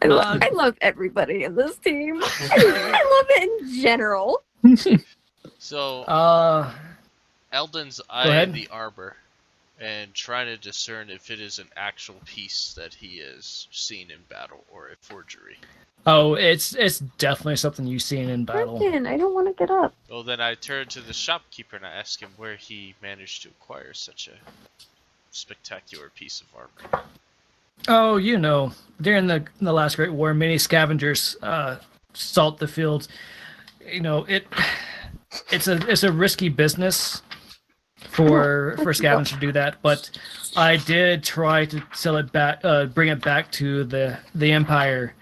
I love everybody in this team. I love it in general. So, Eldon's go ahead. eyeing the arbor and trying to discern if it is an actual piece that he has seen in battle or a forgery. Oh, it's definitely something you've seen in battle. Brendan, I don't want to get up. Well, then I turn to the shopkeeper and I ask him where he managed to acquire such a spectacular piece of armor. Oh, during the last Great War, many scavengers salt the fields. It's a risky business for scavengers to do that, but I did try to sell it back, bring it back to the Empire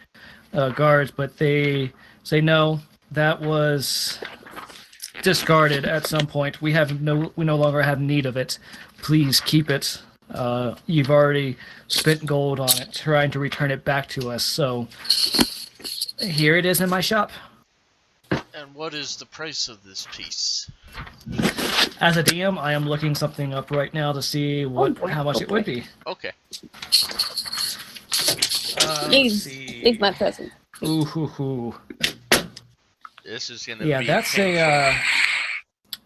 guards, but they say no, that was discarded at some point. We no longer have need of it. Please keep it. You've already spent gold on it trying to return it back to us, so here it is in my shop. And what is the price of this piece? As a DM, I am looking something up right now to see how much it would be. Okay. He's my present. Ooh, hoo, hoo. This is gonna be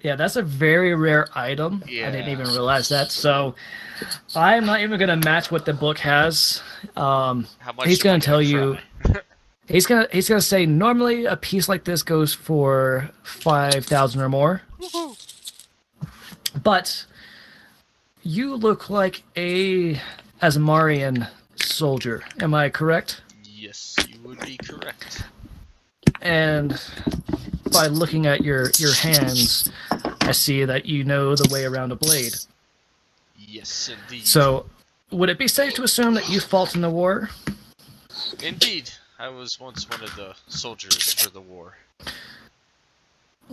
that's a very rare item. Yeah. I didn't even realize that. So I'm not even gonna match what the book has. How much he's gonna tell try? you. He's gonna say normally a piece like this goes for 5,000 or more. Woohoo. But you look like a Asmarian soldier. Am I correct? Yes, you would be correct. And by looking at your hands, I see that you know the way around a blade. Yes, indeed. So, would it be safe to assume that you fought in the war? Indeed. I was once one of the soldiers for the war.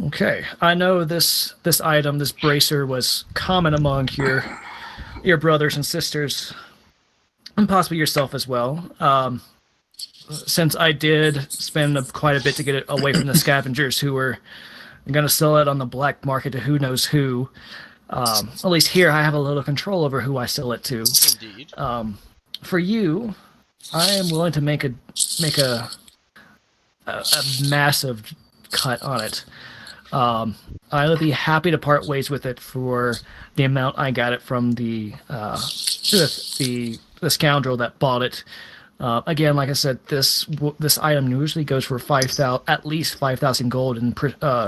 Okay. I know this item, this bracer, was common among your brothers and sisters, and possibly yourself as well. Since I did spend quite a bit to get it away from the scavengers who were going to sell it on the black market to who knows who, at least here I have a little control over who I sell it to. Indeed. For you, I am willing to make a massive cut on it. I would be happy to part ways with it for the amount I got it from the scoundrel that bought it. Again, like I said, this item usually goes for at least 5,000 gold,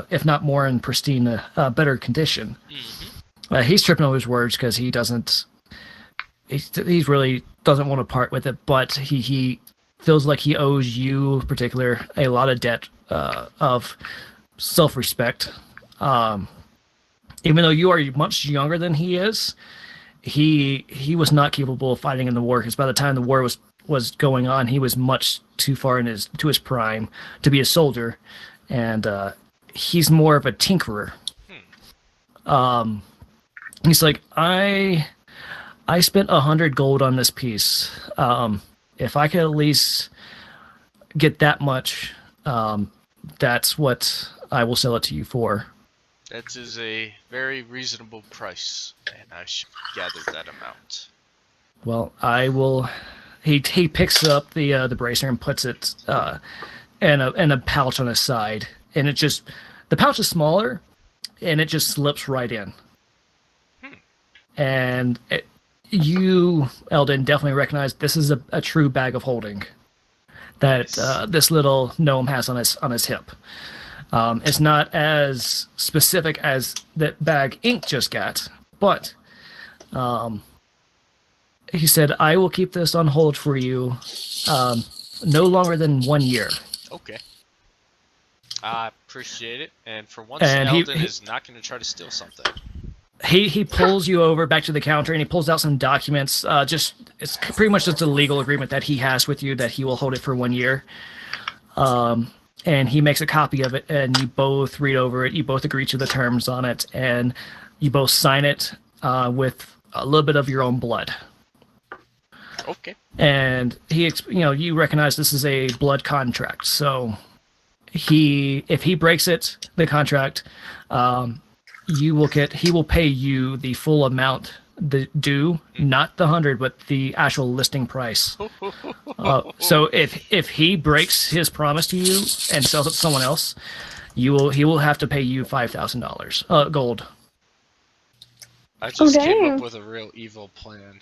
if not more, in pristine, better condition. Mm-hmm. He's tripping over his words because he really doesn't want to part with it, but he feels like he owes you, in particular, a lot of debt of self-respect. Even though you are much younger than he is, he was not capable of fighting in the war, because by the time the war was going on, he was much too far to his prime to be a soldier, and he's more of a tinkerer. He's like, I spent 100 gold on this piece. If I could at least get that much, that's what I will sell it to you for. That is a very reasonable price, and I should gather that amount. Well, I will. He picks up the bracer and puts it in a pouch on his side, and the pouch is smaller, and it just slips right in. And you, Eldon, definitely recognize this is a true bag of holding that this little gnome has on his hip. It's not as specific as that bag Ink just got, but he said, I will keep this on hold for you no longer than 1 year. Okay. I appreciate it, and for once, Eldon is not going to try to steal something. He pulls you over back to the counter, and he pulls out some documents. It's pretty much just a legal agreement that he has with you that he will hold it for 1 year. And he makes a copy of it, and you both read over it. You both agree to the terms on it, and you both sign it with a little bit of your own blood. Okay. And you recognize this is a blood contract. So if he breaks the contract, he will pay you the full amount not the 100, but the actual listing price. So if he breaks his promise to you and sells it to someone else, he will have to pay you $5,000 gold. I just came dang. up with a real evil plan.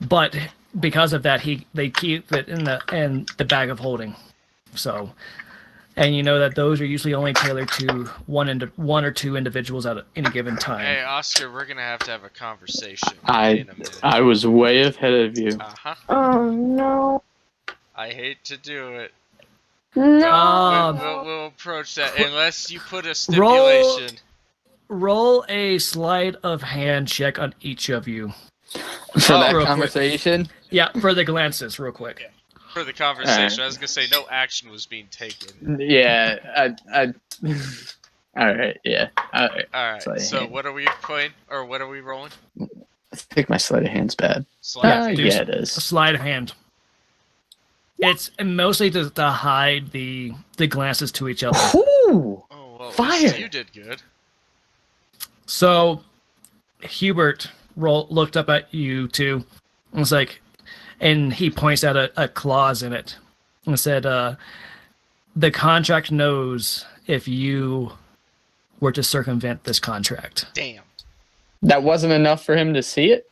But because of that, they keep it in the bag of holding. So, and you know that those are usually only tailored to one or two individuals at any given time. Hey, Oscar, we're gonna have to have a conversation in a minute. I was way ahead of you. Uh-huh. Oh no. I hate to do it. No. We'll approach that unless you put a stipulation. Roll a sleight of hand check on each of you. For that real quick. conversation? Yeah, for the glances, real quick. Okay. For the conversation, Alright. I was gonna say no action was being taken. Yeah, Alright, yeah. Alright. Alright, Sleight of so hand. what are we playing? Or what are we rolling? I think my sleight of hand's bad. Slide. do Yeah, it is. Sleight of hand. It's mostly to hide the glances to each other. Ooh! Oh, well, at Fire! least you did good. So, Hubert looked up at you two and was like, and he points out a clause in it and said, the contract knows if you were to circumvent this contract. Damn. That wasn't enough for him to see it?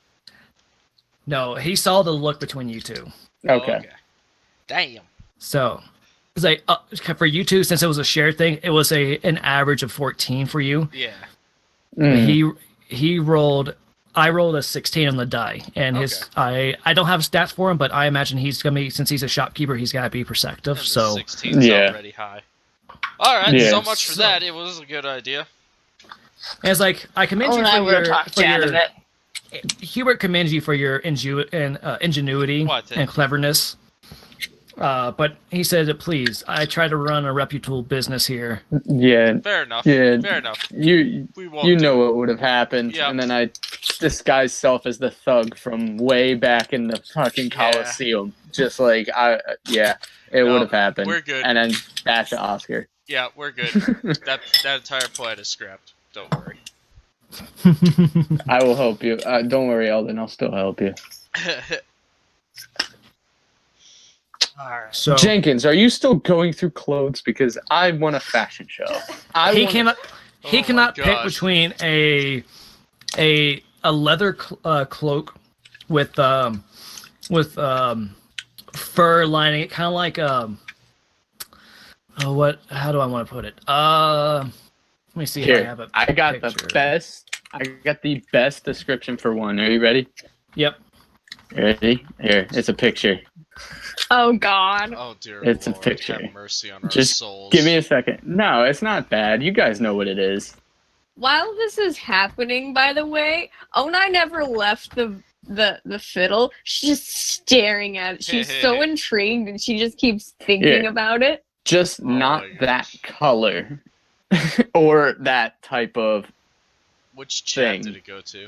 No, he saw the look between you two. Okay. Damn. So, it's like, for you two, since it was a shared thing, it was an average of 14 for you. Yeah. Mm. I rolled a 16 on the die, and I don't have stats for him, but I imagine he's gonna be, since he's a shopkeeper, he's gotta be perceptive. And So 16's already high. Alright, Yeah. so much for that. It was a good idea. and it's like I commend you for your Hubert commends you for your ingenuity Why, thank and you. cleverness. But he said, "Please, I try to run a reputable business here." Yeah. Fair enough. Yeah. Fair enough. You We won't you do know it. what would have happened, Yep. and then I disguised self as the thug from way back in the fucking Yeah. Coliseum. Just like it No, would have happened. we're good. And then bash to Oscar. Yeah, we're good. that entire plan is scrapped. Don't worry. I will help you. Don't worry, Eldon. I'll still help you. Alright. So Jenkins, are you still going through clothes? Because I want a fashion show. he cannot Oh my cannot pick gosh. between a leather cloak with fur lining it, kind of like how do I want to put it? Let me see if I Here, have it. I got the best description for one. Are you ready? Yep. You ready? Here, it's a picture. Oh God. Oh dear It's a Lord, picture. have mercy on our Just souls. Give me a second. No, it's not bad. You guys know what it is. While this is happening, by the way, Onai never left the fiddle. She's just staring at it. She's so intrigued and she just keeps thinking Yeah. about it. Just Oh not my that gosh. color or that type of Which chat thing. did it go to?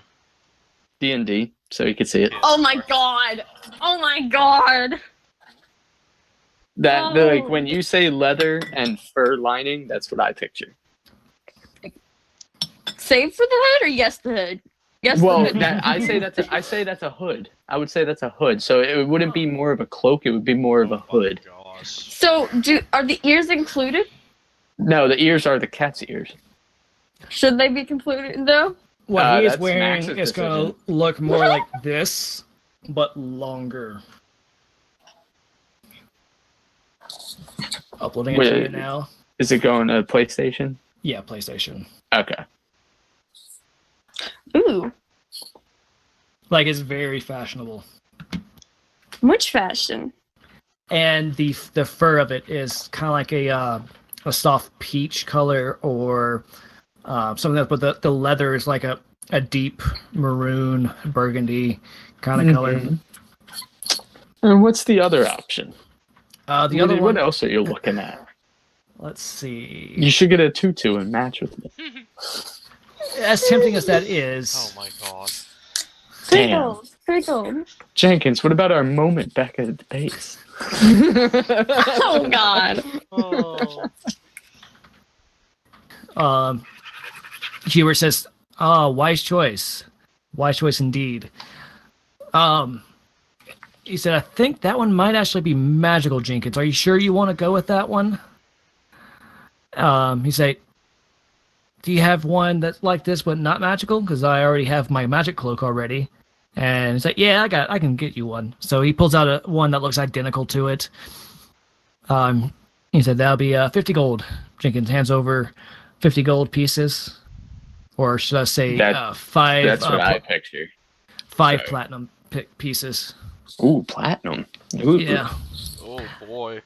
D&D, so you can see it. Yeah. Oh my God. Oh my God. That Oh. like when you say leather and fur lining, that's what I picture. Save for the hood or yes the hood? Yes Well, the hood. I say that's a hood. I would say that's a hood. So it wouldn't be more of a cloak. It would be more of a hood. Oh my gosh. So are the ears included? No, the ears are the cat's ears. Should they be included though? What he is that's wearing Max's is going decision. to look more like this, but longer. Uploading it to you Wait. now. Is it going to PlayStation? Yeah, PlayStation. Okay. Ooh, Like, it's very fashionable. which fashion? And the fur of it is kind of like a soft peach color or something else, but the leather is like a deep maroon burgundy kind of color. Mhm. And what's the other option? The other one, What else are you looking at? let's see. You should get a tutu and match with me. As tempting as that is, Oh my god. Damn. Pickles. Jenkins, what about our moment back at the base? Oh God. Oh. Hubert says, "Oh, wise choice. Wise choice indeed. He said, I think that one might actually be magical, Jenkins. Are you sure you want to go with that one? He said, do you have one that's like this but not magical? Because I already have my magic cloak already. And he's like, yeah, I can get you one. So he pulls out one that looks identical to it. He said, that'll be 50 gold. Jenkins hands over 50 gold pieces. Or should I say 5? That's what I picture. 5 platinum pieces. Ooh, platinum. Ooh. Yeah. Oh boy.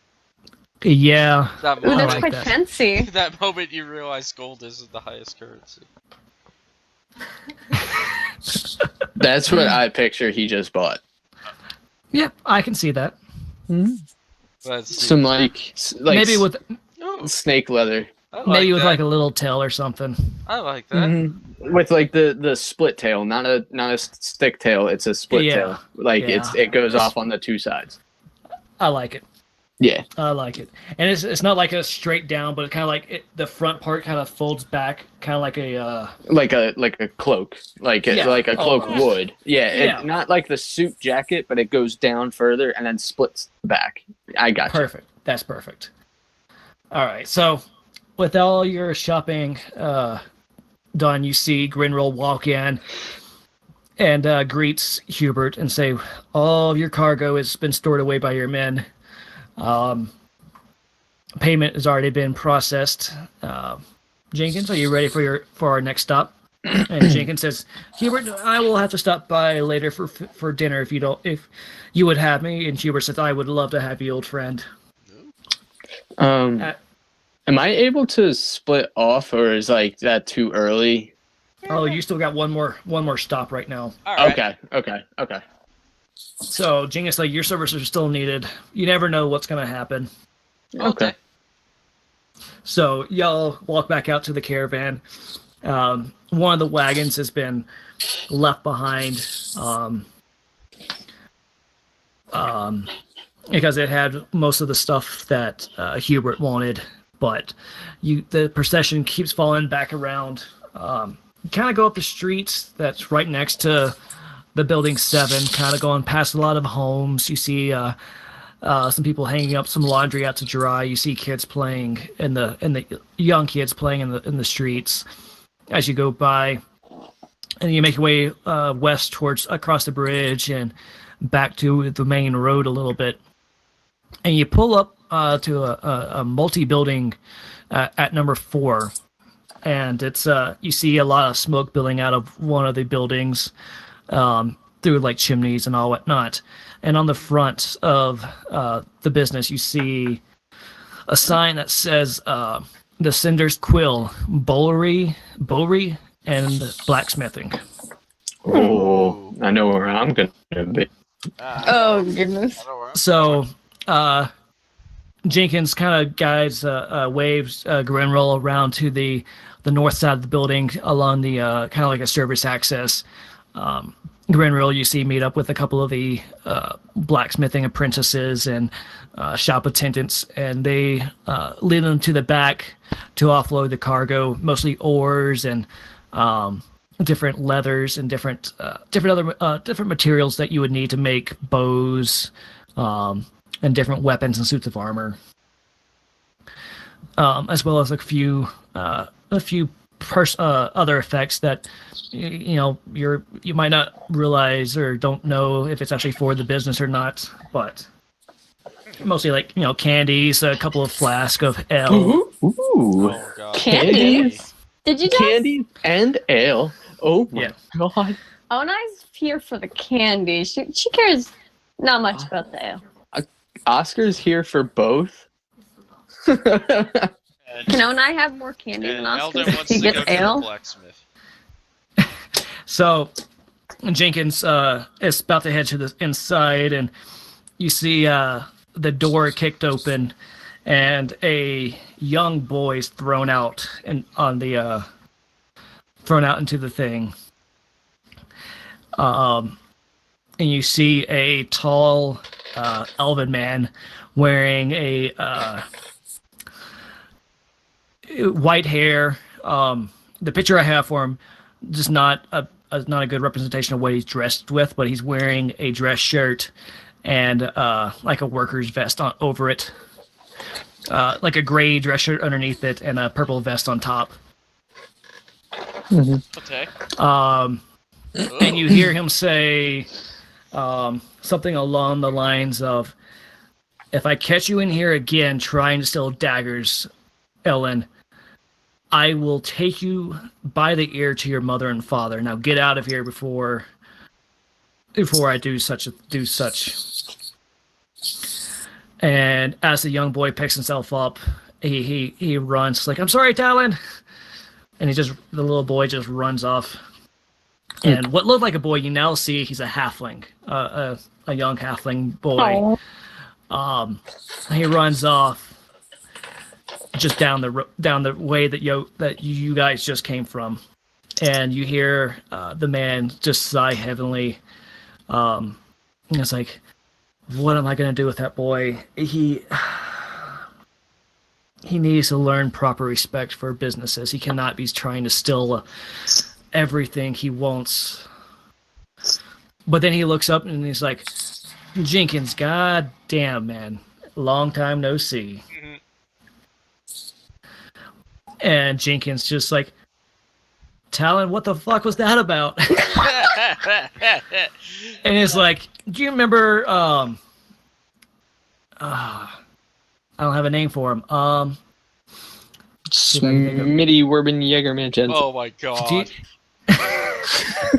Yeah. That Ooh, moment, that's quite fancy. that moment you realize gold isn't the highest currency. That's what I picture he just bought. Yeah, I can see that. Some like maybe with snake leather. maybe with like a little tail or something. I like that. With like the split tail, not a stick tail. It's a split tail. Like it goes off on the 2 sides. I like it. Yeah, I like it, and it's not like a straight down, but it's kind of like the front part kind of folds back, kind of like a like a cloak, like a cloak would. Yeah, not like the suit jacket, but it goes down further and then splits back. I got you. Perfect. That's perfect. All right, so with all your shopping done, you see Grinroll walk in and greets Hubert and say, all of your cargo has been stored away by your men. Payment has already been processed. Jenkins, are you ready for our next stop? And Jenkins says, Hubert, I will have to stop by later for dinner if you would have me. And Hubert says, I would love to have you, old friend. Am I able to split off, or is like that too early? Oh, you still got one more stop right now. All right. Okay. So, Jenkins, like, your services are still needed. You never know what's going to happen. Okay. So, y'all walk back out to the caravan. One of the wagons has been left behind because it had most of the stuff that Hubert wanted, but the procession keeps falling back around. You kind of go up the street that's right next to the building 7, kind of going past a lot of homes. You see some people hanging up some laundry out to dry. You see kids playing and the young kids playing in the streets as you go by, and you make your way west towards across the bridge and back to the main road a little bit, and you pull up to a multi-building at number 4, and it's you see a lot of smoke billowing out of one of the buildings through like chimneys and all whatnot. And on the front of the business, you see a sign that says the Cinder's Quill, Bowlery, and Blacksmithing. Oh, I know where I'm going to be. Oh, goodness. So Jenkins kind of guides, waves Grinroll around to the north side of the building along the kind of like a service access. Grinroll, you see, meet up with a couple of the blacksmithing apprentices and shop attendants, and they lead them to the back to offload the cargo, mostly ores and different leathers and different materials that you would need to make bows and different weapons and suits of armor, as well as a few other effects that you might not realize or don't know if it's actually for the business or not, but mostly like candies, a couple of flasks of ale. Ooh. Oh, God. Candies? Did you guys? Candy and ale. Oh my God. Oh, nice here for the candy. She cares not much about the ale. Oscar's here for both. Can I have more candy than Oscar? Eldon wants He to gets go to the ale. blacksmith. So Jenkins is about to head to the inside, and you see the door kicked open, and a young boy is thrown out into the thing. And you see a tall elven man wearing a white hair. The picture I have for him does not not a good representation of what he's dressed with, but he's wearing a dress shirt and like a worker's vest over it, like a gray dress shirt underneath it and a purple vest on top. Okay. And you hear him say something along the lines of, "If I catch you in here again trying to steal daggers, Ellen, I will take you by the ear to your mother and father. Now get out of here before I do such." And as the young boy picks himself up, he runs like, "I'm sorry, Talon," and the little boy just runs off. And what looked like a boy, you now see he's a halfling, a young halfling boy. He runs off just down the way that you guys just came from, and you hear the man just sigh heavily. It's like, what am I going to do with that boy? He needs to learn proper respect for businesses. He cannot be trying to steal everything he wants. But then he looks up and he's like, "Jenkins, god damn, man. Long time no see." And Jenkins just like, "Talon, what the fuck was that about?" And it's like, "Do you remember I don't have a name for him. Smitty Werben Jägerman Jensen. Oh my god.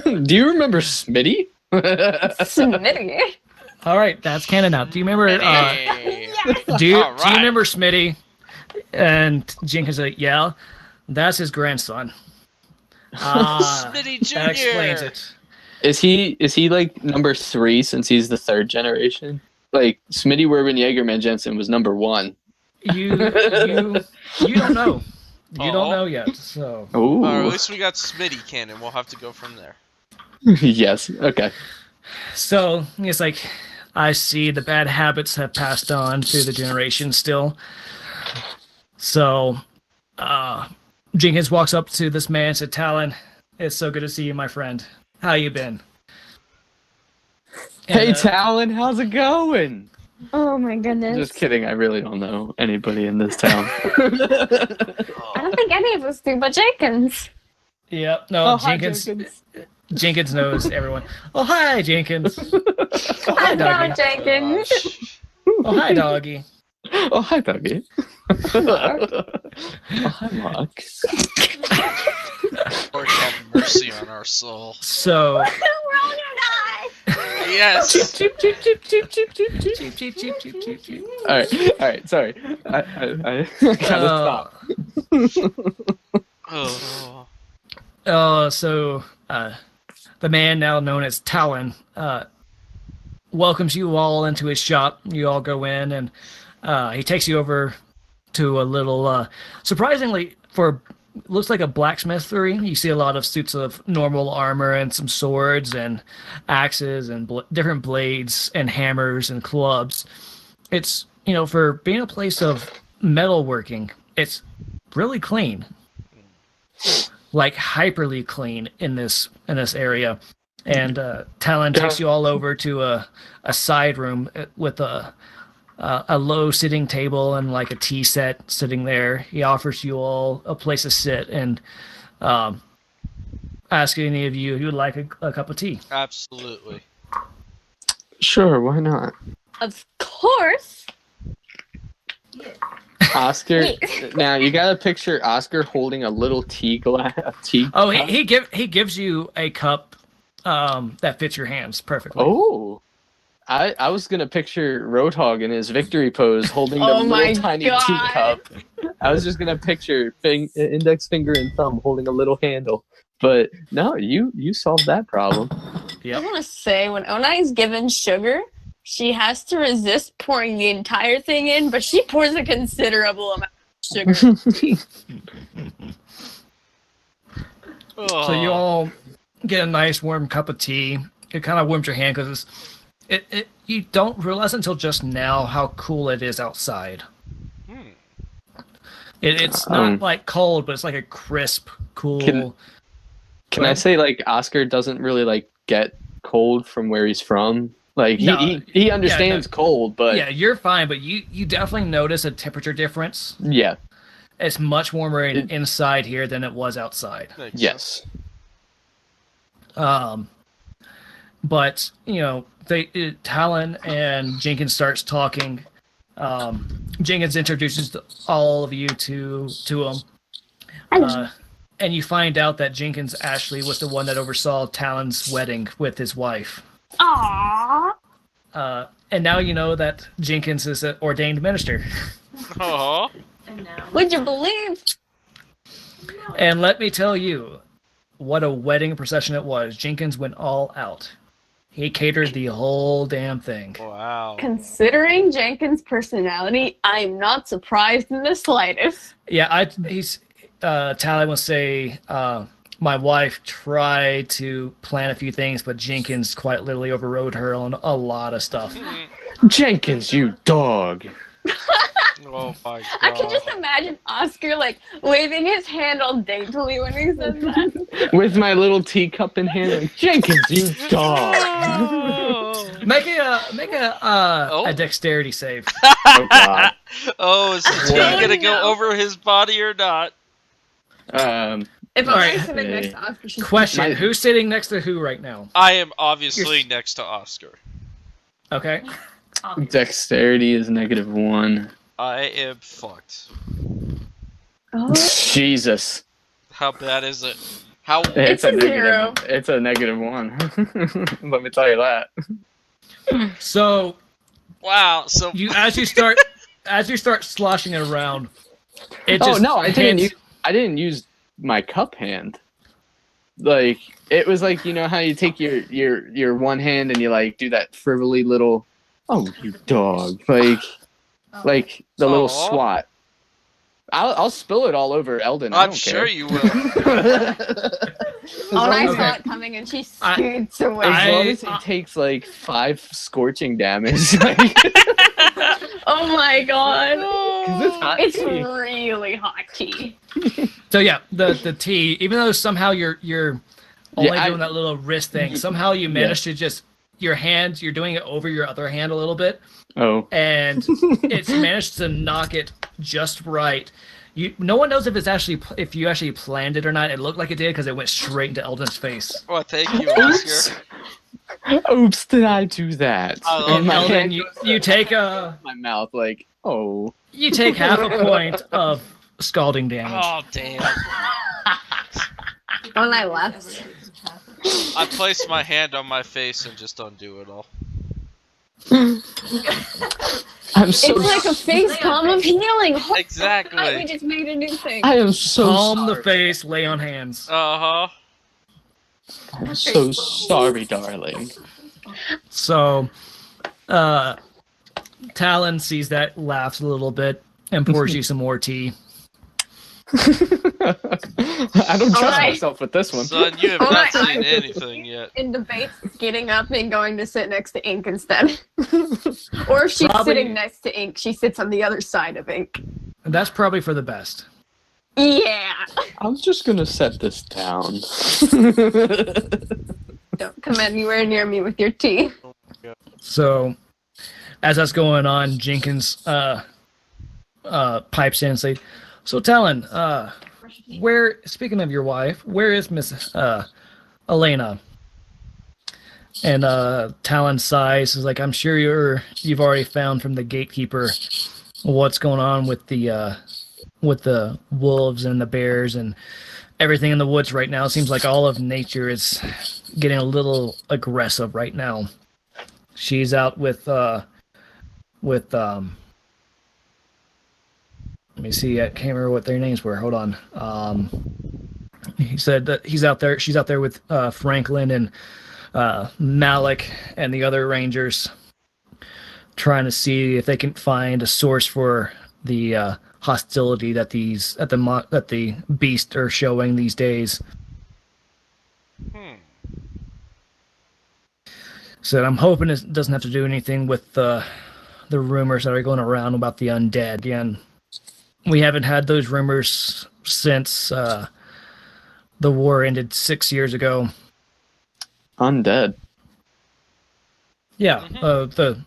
Do you remember Smitty? Smitty. All right, that's canon now. Do you remember? Do you remember Smitty? And Jenkins like, "Yeah, that's his grandson." Smitty Jr. That explains it. Is he like number 3 since he's the 3rd generation? Like Smitty Werben Jägerman Jensen was number 1. You don't know. You don't know yet. So. Ooh. Or at least we got Smitty canon. We'll have to go from there. Yes. Okay. So it's like, I see the bad habits have passed on through the generations still. So, Jenkins walks up to this man and said, "Talon, it's so good to see you, my friend. How you been?" Hey, Talon, how's it going? Oh my goodness. Just kidding. I really don't know anybody in this town. I don't think any of us do, but Jenkins. Yep. No, Oh, hi, Jenkins. Jenkins. Jenkins knows everyone. Oh, hi, Jenkins. Hi, doggy. Jenkins. Oh, hi, doggy. Oh, hi, Buggy. Oh, hi, Mark. Lord have mercy on our soul. So. We're all gonna die. Yes. Cheep, cheep, cheep, cheep, cheep, cheep, cheep, cheep, cheep, cheep, cheep, cheep, cheep. All right. Sorry. I gotta stop. So the man now known as Talon welcomes you all into his shop. You all go in, and he takes you over to a little, surprisingly, looks like a blacksmithery. You see a lot of suits of normal armor and some swords and axes and different blades and hammers and clubs. It's, for being a place of metalworking, it's really clean. Like hyperly clean in this area. And Talon takes you all over to a side room with a low sitting table and like a tea set sitting there. He offers you all a place to sit and ask any of you if you would like a cup of tea. Absolutely. Sure, why not? Of course. Oscar. Now you gotta picture Oscar holding a little tea glass. Oh, he gives you a cup that fits your hands perfectly. Oh. I was gonna picture Roadhog in his victory pose holding the little tiny teacup. I was just gonna picture index finger and thumb holding a little handle. But no, you solved that problem. Yep. I want to say, when Onai is given sugar, she has to resist pouring the entire thing in, but she pours a considerable amount of sugar. So you all get a nice warm cup of tea. It kind of warms your hand because you don't realize until just now how cool it is outside. It's not like cold, but it's like a crisp, cool. Can I say like Oscar doesn't really like get cold from where he's from? Like he understands cold, but yeah, you're fine. But you definitely notice a temperature difference. Yeah, it's much warmer inside here than it was outside. Yes. But Talon and Jenkins starts talking. Jenkins introduces all of you to him. And you find out that Jenkins actually was the one that oversaw Talon's wedding with his wife. Aww. And now you know that Jenkins is an ordained minister. Aww. Would you believe? And let me tell you, what a wedding procession it was. Jenkins went all out. He catered the whole damn thing. Wow. Considering Jenkins' personality, I'm not surprised in the slightest. Yeah, Tally will say, my wife tried to plan a few things, but Jenkins quite literally overrode her on a lot of stuff. Jenkins, you dog. Oh my god. I can just imagine Oscar like waving his hand all daintily when he says that. With my little teacup in hand, like, Jenkins, you dog. Make a dexterity save. Oh god. Oh, is the tea gonna go over his body or not? If I'm sitting next to Oscar, she's Question: who's sitting next to who right now? I am obviously next to Oscar. Okay. Dexterity is -1. I am fucked. Oh. Jesus. How bad is it? It's a zero. It's a -1. Let me tell you that. So. Wow. So as you start sloshing it around. I didn't use my cup hand. Like it was like, you know how you take your one hand and you like do that frivolly little, oh you dog, like the little swat. I'll spill it all over Eldon. I'm sure you will. I saw it coming and she scoots away. As long as it takes like 5 scorching damage. Oh my god. It's tea. really hot tea. So yeah, the tea, even though somehow you're only doing that little wrist thing, somehow you manage to just you're doing it over your other hand a little bit. Oh. And it's managed to knock it just right. No one knows if you actually planned it or not. It looked like it did because it went straight into Eldon's face. Oh, thank you, Oscar. Oops, did I do that? And Eldon, you take my mouth like, oh. You take half a point of scalding damage. Oh damn. When I left. I place my hand on my face and just undo it all. It's like a face calm of healing. Exactly. We just made a new thing. I am so calm the face, lay on hands. Uh-huh. I'm so sorry, darling. So, Talon sees that, laughs a little bit, and pours you some more tea. I don't trust myself with this one. Son, you have not seen anything yet. In debates, getting up and going to sit next to Ink instead. Or if she's sitting next to Ink, she sits on the other side of Ink. And that's probably for the best. Yeah. I'm just gonna set this down. Don't come anywhere near me with your tea. So, as that's going on, Jenkins pipes in and says, "So, Talon, speaking of your wife, where is Miss Elena?" And Talon sighs, is like, "I'm sure you've already found from the gatekeeper what's going on with the wolves and the bears and everything in the woods right now. It seems like all of nature is getting a little aggressive right now. She's out with let me see, I can't remember what their names were. Hold on. He said that she's out there with Franklin and Malik and the other rangers, trying to see if they can find a source for the hostility that the beast are showing these days." So I'm hoping it doesn't have to do anything with the rumors that are going around about the undead. Again, we haven't had those rumors since the war ended 6 years ago. Undead. Yeah, the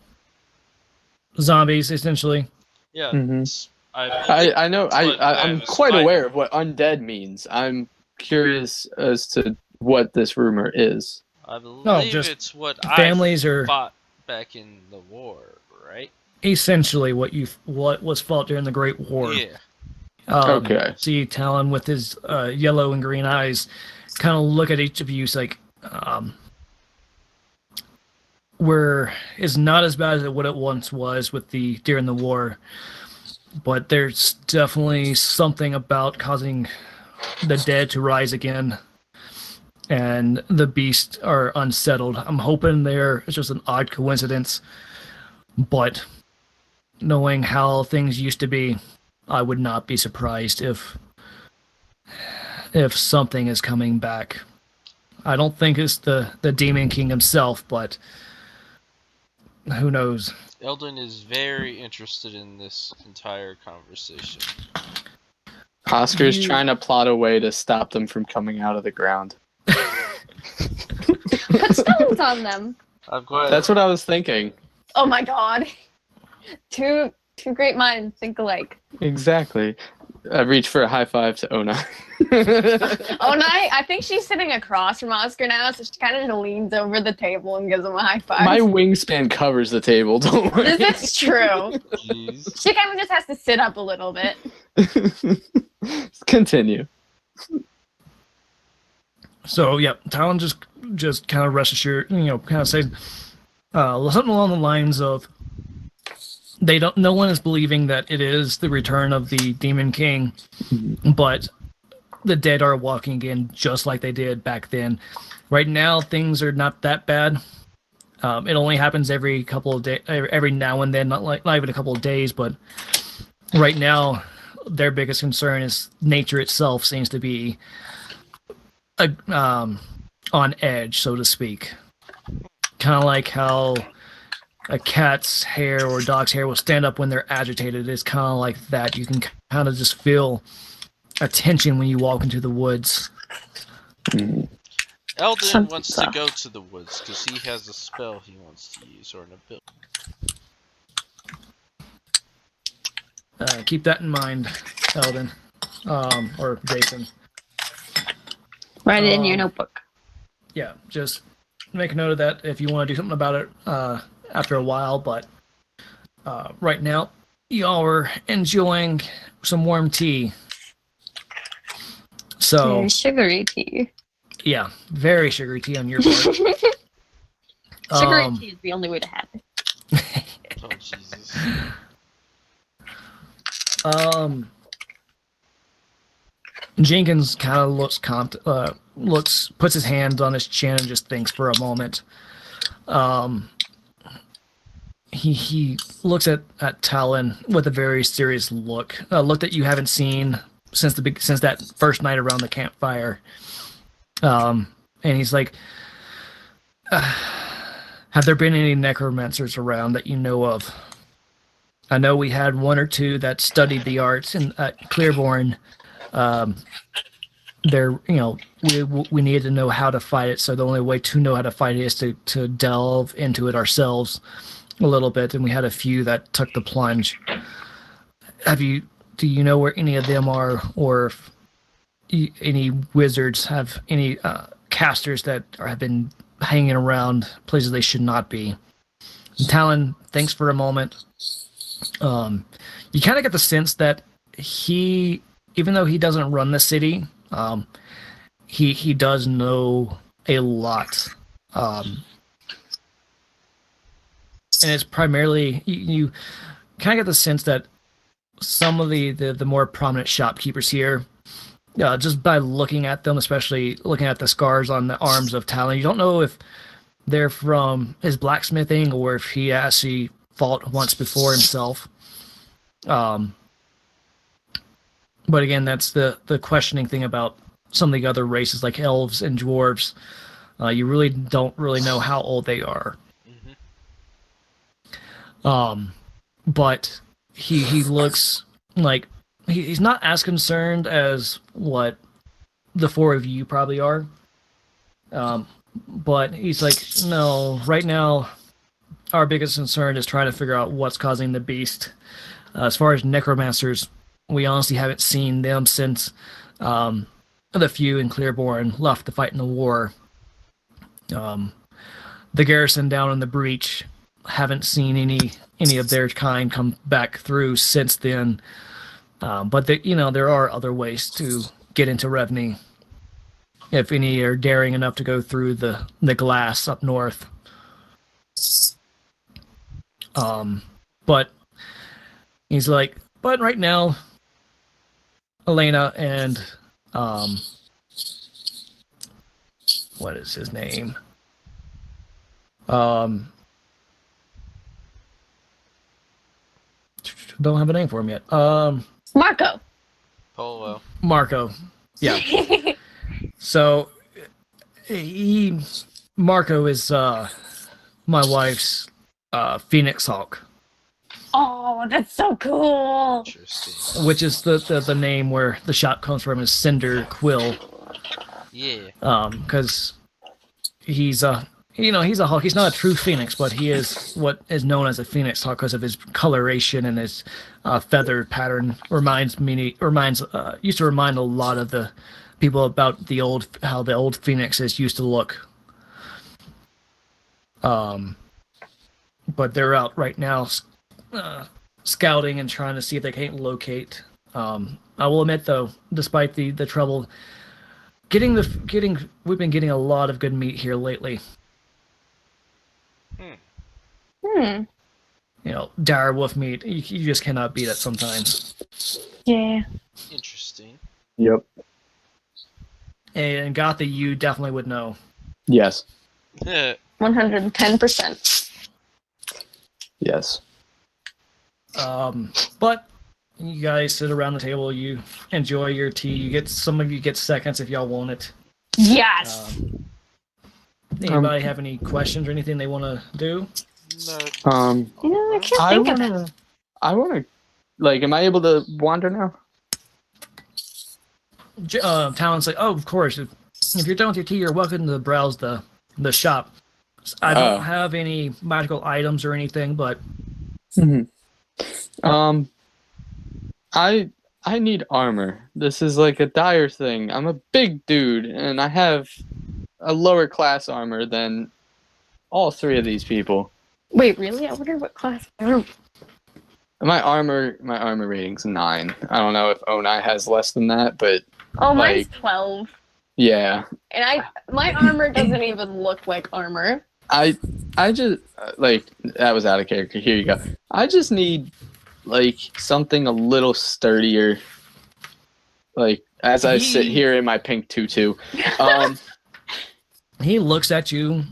zombies essentially. Yeah. Mhm. I I know. that's what I'm was quite fighting. aware of what undead means. I'm curious as to what this rumor is. I believe just it's what families I are fought back in the war, right? essentially what was fought during the Great War. Yeah. Okay. See Talon with his yellow and green eyes kind of look at each of you. It's like, it's not as bad as what it once was with during the war, but there's definitely something about causing the dead to rise again, and the beasts are unsettled. I'm hoping it's just an odd coincidence, but knowing how things used to be, I would not be surprised if something is coming back. I don't think it's the Demon King himself, but who knows? Eldon is very interested in this entire conversation. Oscar's trying to plot a way to stop them from coming out of the ground. Put stones on them. I'm glad. That's what I was thinking. Oh my god. Two great minds think alike. Exactly. I reach for a high five to Ona. Onai, I think she's sitting across from Oscar now, so she kind of just leans over the table and gives him a high five. My wingspan covers the table, don't worry. This is true. Jeez. She kind of just has to sit up a little bit. Continue. So yeah, Talon just kind of rest assured, kind of say something along the lines of no one is believing that it is the return of the Demon King, but the dead are walking again just like they did back then. Right now, things are not that bad. It only happens every couple of days, every now and then, not even a couple of days, but right now, their biggest concern is nature itself seems to be on edge, so to speak. Kind of like how a cat's hair or a dog's hair will stand up when they're agitated. It's kind of like that. You can kind of just feel a tension when you walk into the woods. Eldon wants to go to the woods because he has a spell he wants to use or an ability. Keep that in mind, Eldon, or Jason. Write it in your notebook. Yeah, just make a note of that if you want to do something about it after a while. But right now, y'all are enjoying some warm tea. So Very sugary tea. Yeah, very sugary tea on your part. Sugary tea is the only way to have it. Oh, Jesus. Jenkins kind of puts his hand on his chin and just thinks for a moment. He looks at Talon with a very serious look, a look that you haven't seen since that first night around the campfire. And he's like, have there been any necromancers around that you know of? I know we had one or two that studied the arts at Clearborn. We needed to know how to fight it, so the only way to know how to fight it is to delve into it ourselves a little bit, and we had a few that took the plunge. Do you know where any of them are, or if any wizards have any casters that have been hanging around places they should not be? And Talon thinks for a moment. You kind of get the sense that even though he doesn't run the city, he does know a lot. And it's primarily, you kind of get the sense that some of the more prominent shopkeepers here, just by looking at them, especially looking at the scars on the arms of Talon, you don't know if they're from his blacksmithing or if he actually fought once before himself. But again, that's the questioning thing about some of the other races like elves and dwarves. You really don't know how old they are. Mm-hmm. But he looks like he's not as concerned as what the four of you probably are. But he's like, no, right now, our biggest concern is trying to figure out what's causing the beast. As far as necromancers, we honestly haven't seen them since the few in Clearborn left to fight in the war. The garrison down in the breach haven't seen any of their kind come back through since then. But there are other ways to get into Revney. If any are daring enough to go through the glass up north. But he's like, but right now, Elena and what is his name? Don't have a name for him yet. Marco. Polo. Marco. Yeah. So Marco is my wife's Phoenix Hawk. Oh, that's so cool. Interesting. Which is the name where the shop comes from, is Cinder Quill. Yeah. Because he's a hawk. He's not a true phoenix, but he is what is known as a phoenix hawk because of his coloration and his feather pattern. Used to remind a lot of the people about how the old phoenixes used to look. But they're out right now, scouting and trying to see if they can't locate. I will admit, though, despite the trouble, we've been getting a lot of good meat here lately. Dire wolf meat. You just cannot beat it sometimes. Yeah. Interesting. Yep. And Gotha, you definitely would know. Yes. 110%. Yes. But you guys sit around the table. You enjoy your tea. Some of you get seconds if y'all want it. Yes. Anybody have any questions or anything they want to do? No. I can't think of it. I want to, am I able to wander now? Talon's like, oh, of course. If you're done with your tea, you're welcome to browse the shop. I don't have any magical items or anything, but I need armor. This is like a dire thing. I'm a big dude, and I have a lower class armor than all three of these people. Wait, really? I wonder what class. My armor rating's 9. I don't know if Onai has less than that, but mine's 12. Yeah. And my armor doesn't even look like armor. I just that was out of character. Here you go. I just need something a little sturdier. As I sit here in my pink tutu. He looks at you.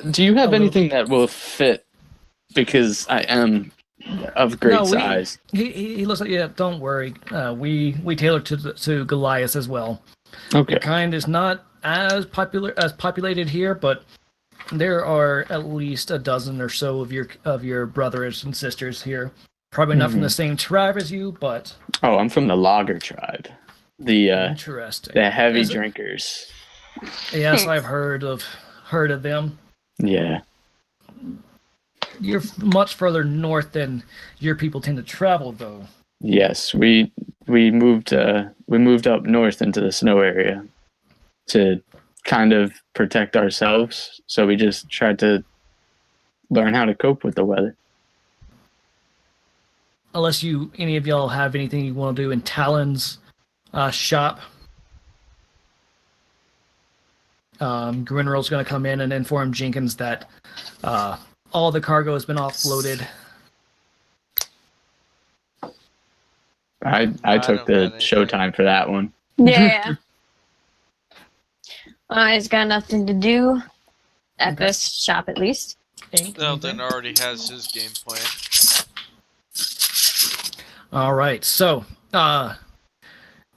Do you have anything that will fit? Because I am of great size. He looks like, yeah, don't worry. We tailor to Goliath as well. Okay. Your kind is not as populated here, but there are at least a dozen or so of your brothers and sisters here. Probably not from the same tribe as you, but I'm from the Lager tribe. The interesting. The heavy drinkers. Yes, I've heard of them. Yeah. You're much further north than your people tend to travel, though. Yes, we moved up north into the snow area to kind of protect ourselves. So we just tried to learn how to cope with the weather. Unless any of y'all have anything you want to do in Talon's shop. Grinroll's going to come in and inform Jenkins that all the cargo has been offloaded. I took the showtime for that one. Yeah. He's got nothing to do at this shop, at least. Eldon already has his game plan. All right. So,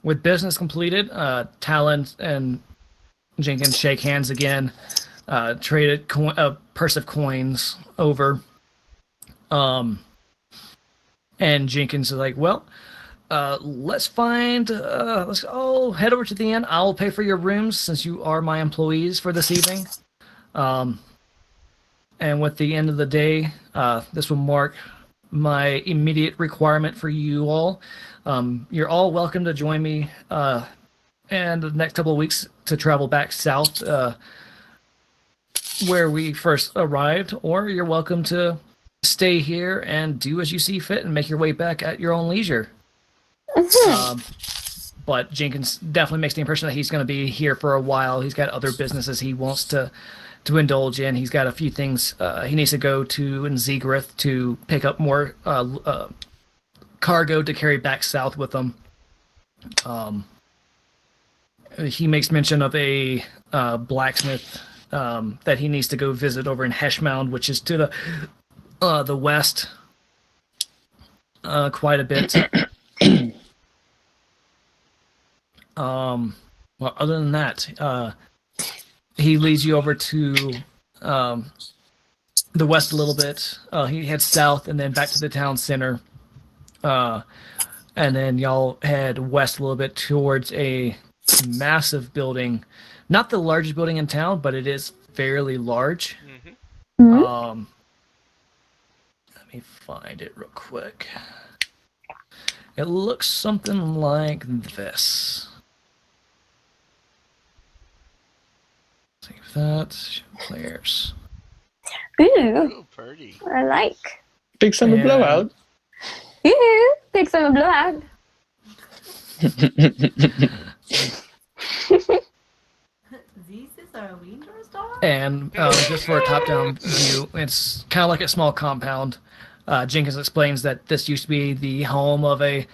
with business completed, Talon and Jenkins shake hands again. Traded a purse of coins over. And Jenkins is like, well, let's find. Let's head over to the inn. I'll pay for your rooms since you are my employees for this evening. And with the end of the day, this will mark my immediate requirement for you all. You're all welcome to join me in the next couple of weeks to travel back south where we first arrived, or you're welcome to stay here and do as you see fit and make your way back at your own leisure. But Jenkins definitely makes the impression that he's going to be here for a while. He's got other businesses he wants to indulge in. He's got a few things he needs to go to in Zegrith to pick up more cargo to carry back south with him. He makes mention of a blacksmith that he needs to go visit over in Heshmound, which is to the west quite a bit. Well, other than that, he leads you over to the west a little bit. He heads south and then back to the town center. And then y'all head west a little bit towards a massive building. Not the largest building in town, but it is fairly large. Mm-hmm. Let me find it real quick. It looks something like this. Save that. Players. Ooh, Ooh, pretty. I like. Big summer And- blowout. Ooh, big summer blowout. This is our winter store? And just for a top-down view, it's kind of like a small compound. Jenkins explains that this used to be the home of a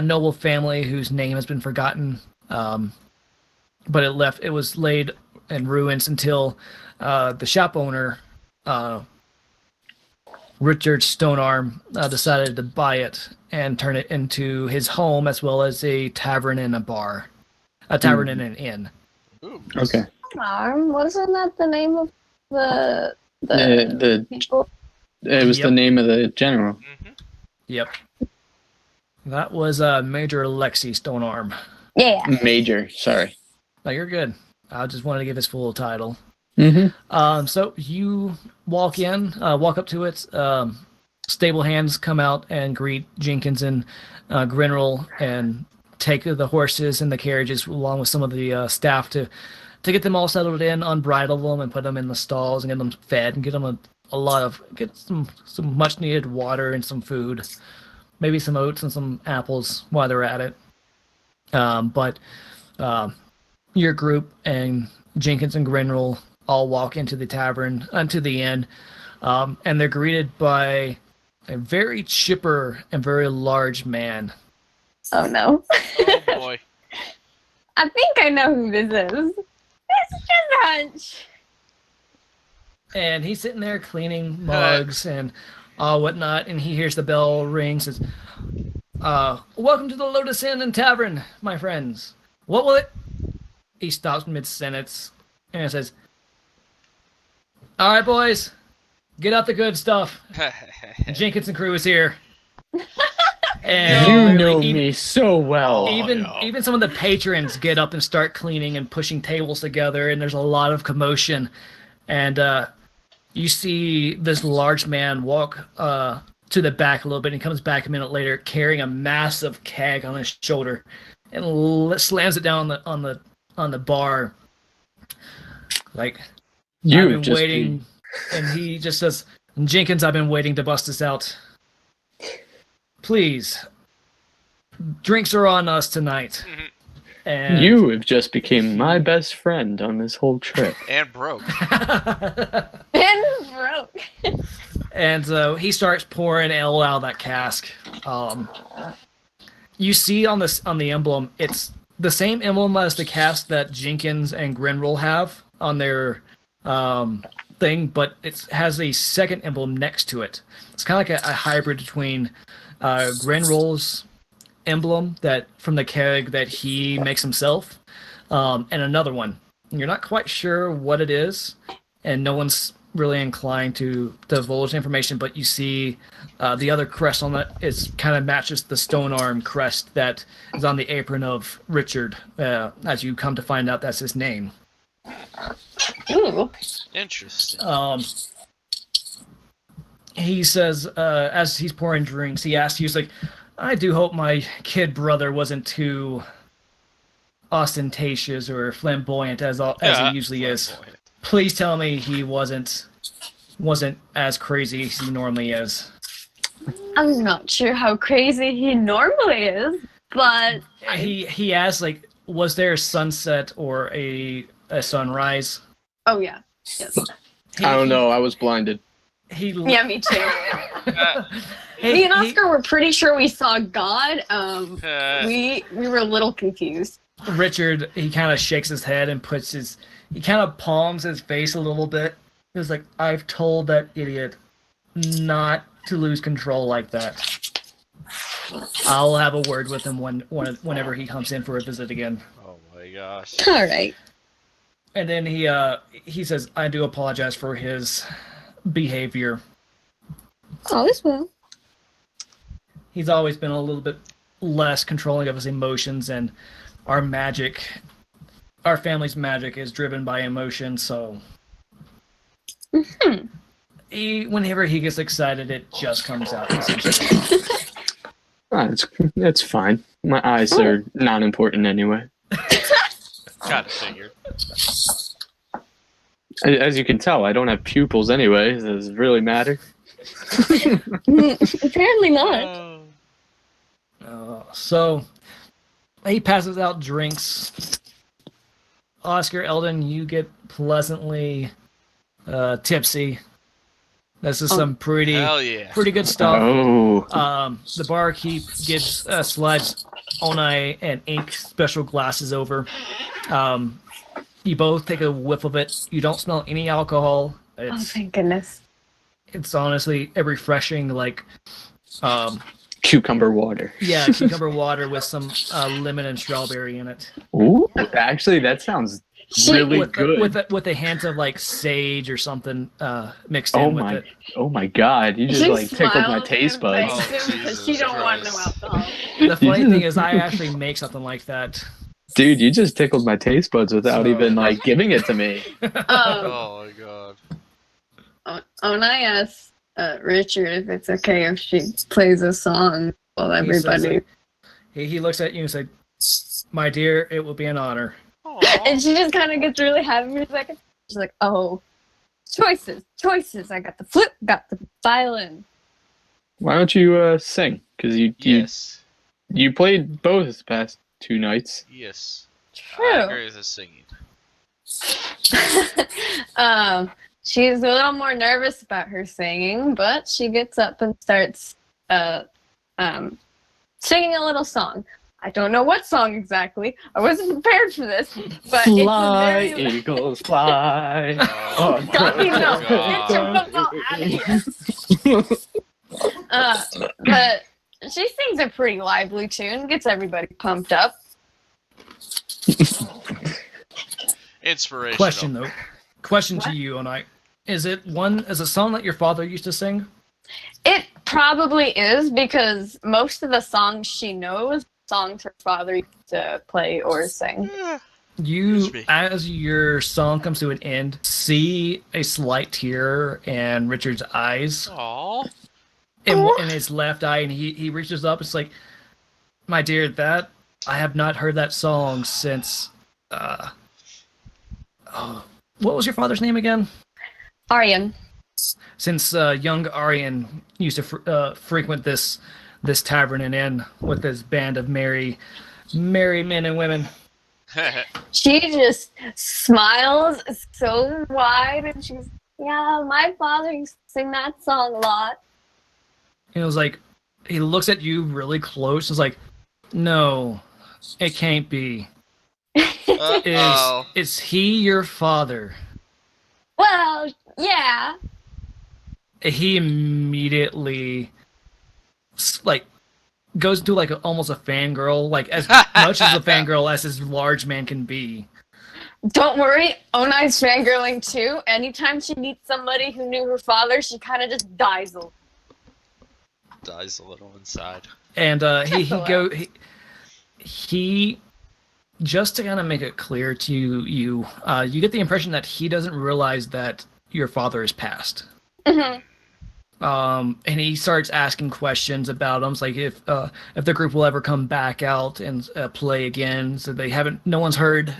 noble family whose name has been forgotten, but it was laid in ruins until the shop owner, Richard Stonearm, decided to buy it and turn it into his home as well as a tavern and a bar, a tavern and an inn. Ooh. Okay. Wasn't that the name of the people? It was Yep. the name of the general. Mm-hmm. Yep. That was Major Alexi Stonearm. Yeah. Major. Sorry. No, you're good. I just wanted to give his full title. Mm-hmm. So you walk up to it. Stable hands come out and greet Jenkins and Grinrel and take the horses and the carriages along with some of the staff to get them all settled in, unbridle them, and put them in the stalls and get them fed and get them get some much needed water and some food, maybe some oats and some apples while they're at it. But your group and Jenkins and Grinrel all walk into the tavern, into the inn, and they're greeted by a very chipper and very large man. Oh no. Oh boy. I think I know who this is. It's just a hunch. And he's sitting there cleaning mugs and whatnot, and he hears the bell ring, says, welcome to the Lotus Inn and Tavern, my friends. What will it... He stops mid-sentence and says, all right, boys, get out the good stuff. Jenkins and crew is here. And You literally know even- me so well. Even some of the patrons get up and start cleaning and pushing tables together, and there's a lot of commotion. And you see this large man walk to the back a little bit, and he comes back a minute later carrying a massive keg on his shoulder, and slams it down on the bar. Like, I've been waiting, and he just says, Jenkins, I've been waiting to bust this out. Please, drinks are on us tonight. And You have just became my best friend on this whole trip. And broke. And broke. And so he starts pouring ale out of that cask. You see on the emblem, it's the same emblem as the cask that Jenkins and Grinrel have on their thing, but it has a second emblem next to it. It's kind of like a hybrid between Grinrel's emblem that from the keg that he makes himself, and another one. You're not quite sure what it is, and no one's really inclined to divulge information, but you see the other crest on that is kind of matches the stone arm crest that is on the apron of Richard. As you come to find out, that's his name. Ooh. Interesting. He says, as he's pouring drinks, he asks you, he's like, I do hope my kid brother wasn't too ostentatious or flamboyant as he usually is. Please tell me he wasn't as crazy as he normally is. I'm not sure how crazy he normally is, but he asked, like, was there a sunset or a sunrise? Oh yeah, yes. I don't know. I was blinded. Yeah, me too. Me and Oscar were pretty sure we saw God. We were a little confused. Richard, he kind of shakes his head and he kind of palms his face a little bit. He was like, I've told that idiot not to lose control like that. I'll have a word with him whenever he comes in for a visit again. Oh my gosh. All right. And then he says, I do apologize for his behavior. All is well. He's always been a little bit less controlling of his emotions, and our family's magic is driven by emotion, so whenever he gets excited, it just comes out. That's fine. My eyes are not important anyway. Gotta figure. As you can tell, I don't have pupils anyway. Does it really matter? Apparently not. So he passes out drinks. Oscar, Eldon, you get pleasantly tipsy. This is some pretty good stuff. Oh. The barkeep gives slides Onai and Ink special glasses over. You both take a whiff of it. You don't smell any alcohol. Oh, thank goodness. It's honestly a refreshing, like, cucumber water. Yeah, cucumber water with some lemon and strawberry in it. Ooh, actually, that sounds really good. With a hint of like sage or something mixed in with it. Oh my God! You just like tickled my taste buds. Because she don't want no alcohol. The funny thing is, I actually make something like that. Dude, you just tickled my taste buds without even like giving it to me. Oh my God. Onai asked Richard if it's okay if she plays a song while everybody. He looks at you and says, "My dear, it will be an honor." And she just kind of gets really happy for a second. She's like, "Oh, choices! I got the flute, got the violin." Why don't you sing? Because you played both the past 2 nights. Yes. True. I agree with the singing. She's a little more nervous about her singing, but she gets up and starts singing a little song. I don't know what song exactly. I wasn't prepared for this, but fly, it's very... eagles, fly. Oh, Duffy, no. Get your football out of here. But she sings a pretty lively tune, gets everybody pumped up. Inspirational. Question to you, Onai. Is it a song that your father used to sing? It probably is, because most of the songs she knows, songs her father used to play or sing. You, as your song comes to an end, see a slight tear in Richard's eyes. Aww. In his left eye, and he reaches up. It's like, my dear, that I have not heard that song since. What was your father's name again? Aryan. Since young Aryan used to frequent this tavern and inn with this band of merry men and women. She just smiles so wide, and she's, yeah, my father used to sing that song a lot. And it was like, he looks at you really close. It's like, no, it can't be. Is he your father? Well, yeah. He immediately, like, goes into like almost a fangirl, like as much as a fangirl as his large man can be. Don't worry, Onai's fangirling too. Anytime she meets somebody who knew her father, she kind of just dies a little. Dies a little inside. And he just to kind of make it clear to you, you get the impression that he doesn't realize that your father is passed. Mm-hmm. And he starts asking questions about him, like if the group will ever come back out and play again. So no one's heard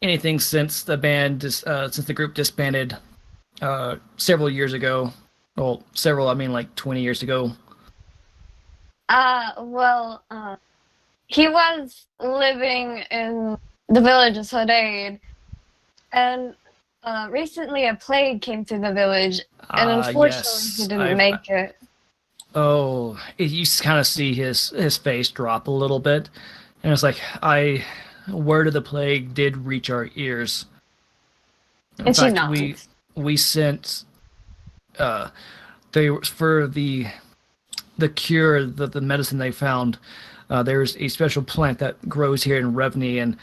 anything since the group disbanded several years ago. Well, several, I mean like 20 years ago. He was living in the village of Sodaid, and recently a plague came through the village, and unfortunately he didn't make it. Oh, you kind of see his face drop a little bit, and it's like, word of the plague did reach our ears. In fact, we sent for the cure, the medicine they found. There's a special plant that grows here in Revney, and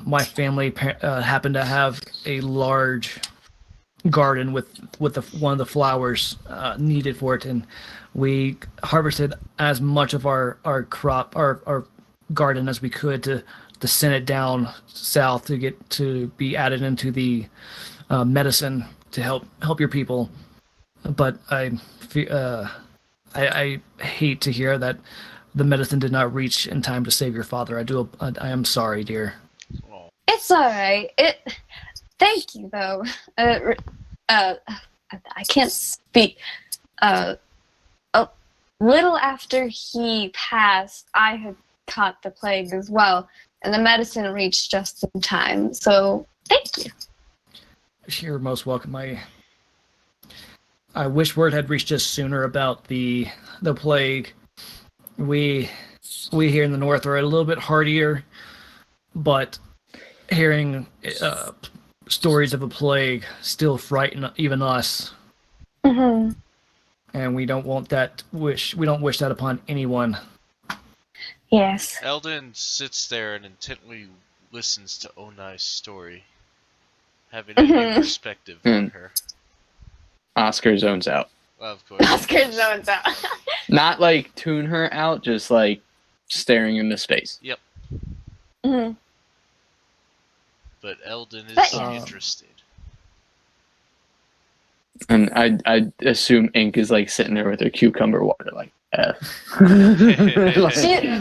my family happened to have a large garden with one of the flowers needed for it, and we harvested as much of our crop, our garden as we could to send it down south to get to be added into the medicine to help your people. But I hate to hear that the medicine did not reach in time to save your father. I am sorry, dear. It's all right. Thank you, though. I can't speak. A little after he passed, I had caught the plague as well, and the medicine reached just in time. So, thank you. You're most welcome. I wish word had reached us sooner about the plague. We here in the north are a little bit hardier, but hearing stories of a plague still frighten even us. Mm-hmm. And we don't want that wish. We don't wish that upon anyone. Yes. Eldon sits there and intently listens to Onai's story, having a new perspective on her. Oscar zones out. Of course. Oscar zones out. Not like tune her out, just like staring into space. Yep. Mm-hmm. But Eldon is interested. And I assume Ink is like sitting there with her cucumber water, like,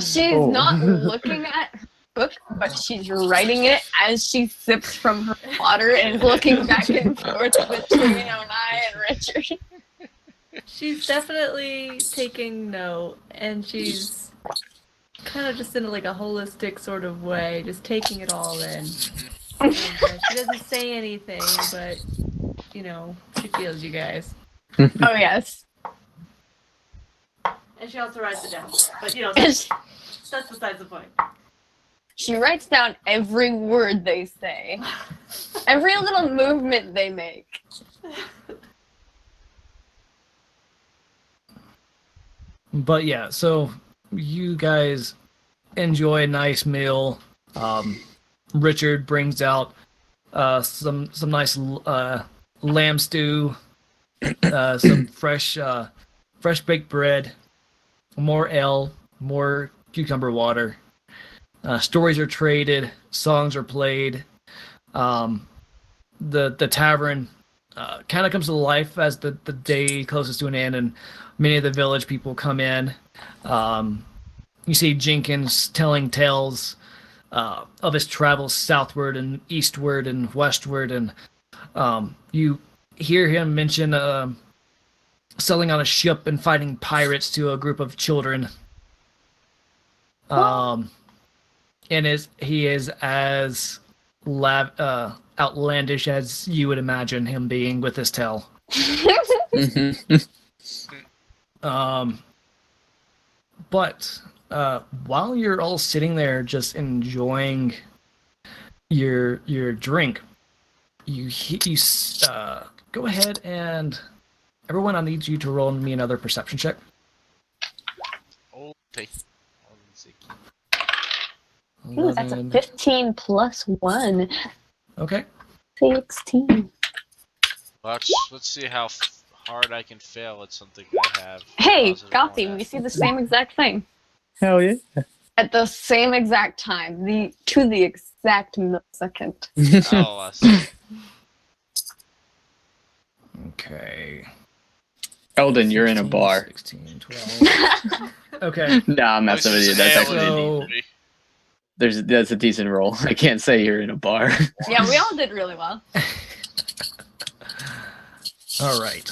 She's not looking at her book, but she's writing it as she sips from her water and looking back and forth between Onai and Richard. She's definitely taking note, and she's kind of just in like a holistic sort of way, just taking it all in. And, she doesn't say anything, but she feels you guys. Oh yes. And she also writes it down, but that's besides the point. She writes down every word they say, every little movement they make. But yeah, so you guys enjoy a nice meal. Richard brings out some nice lamb stew, some fresh baked bread, more ale, more cucumber water. Stories are traded, songs are played. The tavern kind of comes to life as the day closes to an end, and many of the village people come in. You see Jenkins telling tales of his travels southward and eastward and westward, and you hear him mention sailing on a ship and fighting pirates to a group of children. And he is as outlandish as you would imagine him being with his tale. But while you're all sitting there just enjoying your drink, you go ahead and everyone, I need you to roll me another perception check. Okay. Let's see. Ooh, that's a 11. 15 plus 1. Okay. 16. Let's see how hard I can fail at something I have. Hey, positive Gotham, on we at. see the same exact thing. Hell yeah. At the same exact time. To the exact millisecond. Oh, I see. Okay. Eldon, you're in a 15, bar. 16, 12. Okay. Nah, I'm messing with you. That's Hey, actually So- that's a decent roll. I can't say you're in a bar. Yeah, we all did really well. All right.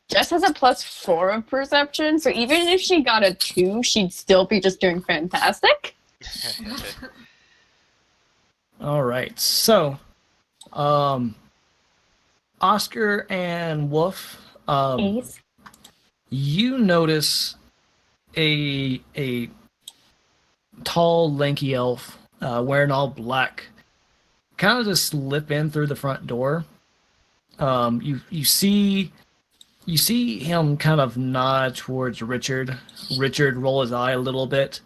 Jess has a +4 of perception, so even if she got a 2, she'd still be just doing fantastic. All right. So, Oscar and Wolf, Ace. you notice a tall, lanky elf wearing all black, kind of just slip in through the front door. You see him kind of nod towards Richard. Richard roll his eye a little bit.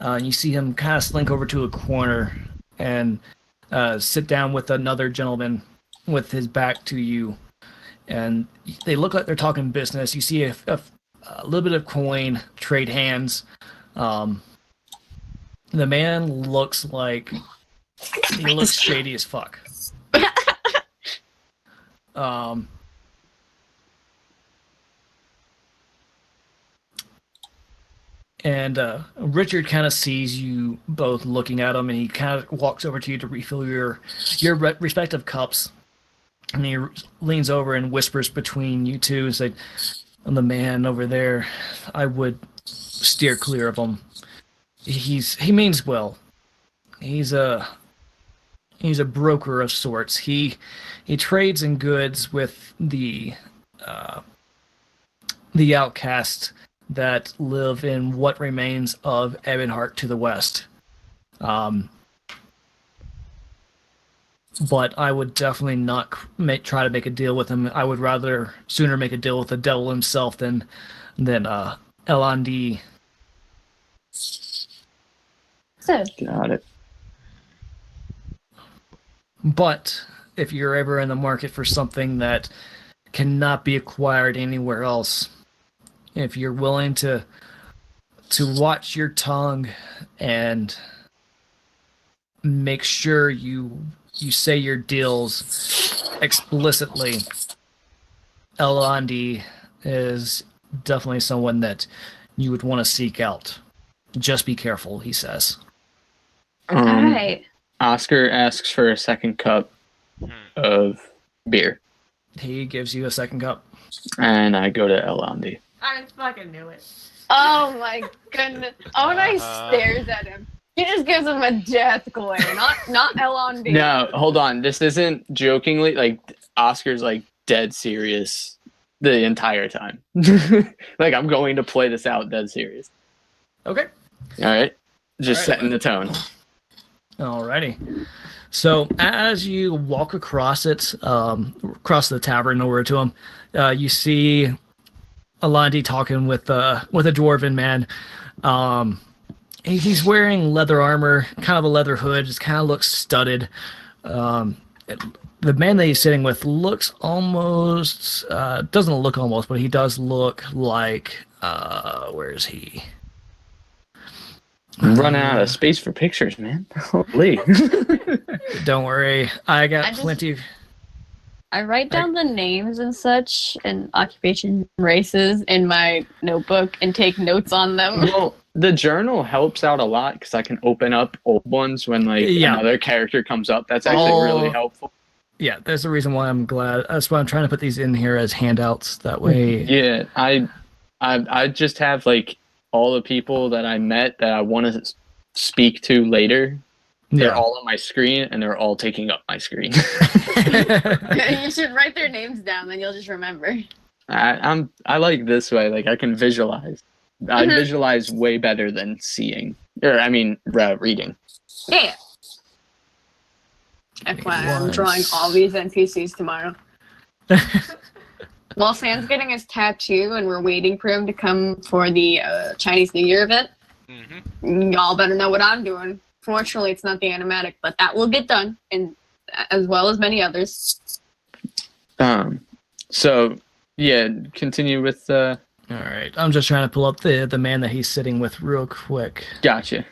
You see him kind of slink over to a corner and sit down with another gentleman with his back to you. And they look like they're talking business. You see a little bit of coin, trade hands. The man looks like he looks shady as fuck. And Richard kind of sees you both looking at him, and he kind of walks over to you to refill your respective cups. And he leans over and whispers between you two and said, "The man over there, I would steer clear of him. He means well. He's a broker of sorts. He trades in goods with the outcast that live in what remains of Ebonheart to the west. But I would definitely not try to make a deal with him. I would rather sooner make a deal with the devil himself than LND." So, Got it. But if you're ever in the market for something that cannot be acquired anywhere else, if you're willing to watch your tongue and make sure you say your deals explicitly, Elandi is definitely someone that you would want to seek out. Just be careful, he says. alright. Oscar asks for a second cup of beer, He gives you a second cup. and I go to Elandi. I fucking knew it. Oh my goodness. Onai stares at him. He just gives him a death glare, not L-on-D. No, hold on. This isn't jokingly. Like, Oscar's like dead serious the entire time. Like, I'm going to play this out dead serious. Okay. All right, just All right. setting the tone. Alrighty. So as you walk across it, across the tavern over to him, you see Alandi talking with a dwarven man. He's wearing leather armor, kind of a leather hood, just kind of looks studded. The man that he's sitting with looks almost, doesn't look almost, but he does look like, where is he? I'm running out of space for pictures, man. Holy. Don't worry, I got I just- plenty. I write down the names and such and occupation races in my notebook and take notes on them. Well, the journal helps out a lot because I can open up old ones when another character comes up. That's actually really helpful. Yeah, there's the reason why I'm glad. That's why I'm trying to put these in here as handouts. That way. Yeah, I just have like all the people that I met that I want to speak to later. They're all on my screen, and they're all taking up my screen. You should write their names down, then you'll just remember. I like this way. Like, I can visualize. I visualize way better than seeing. Reading. Yeah. FYI, I'm drawing all these NPCs tomorrow. While Sam's getting his tattoo and we're waiting for him to come for the Chinese New Year event, y'all better know what I'm doing. Unfortunately, it's not the animatic, but that will get done, and as well as many others. So yeah, continue with. All right, I'm just trying to pull up the man that he's sitting with real quick. Gotcha.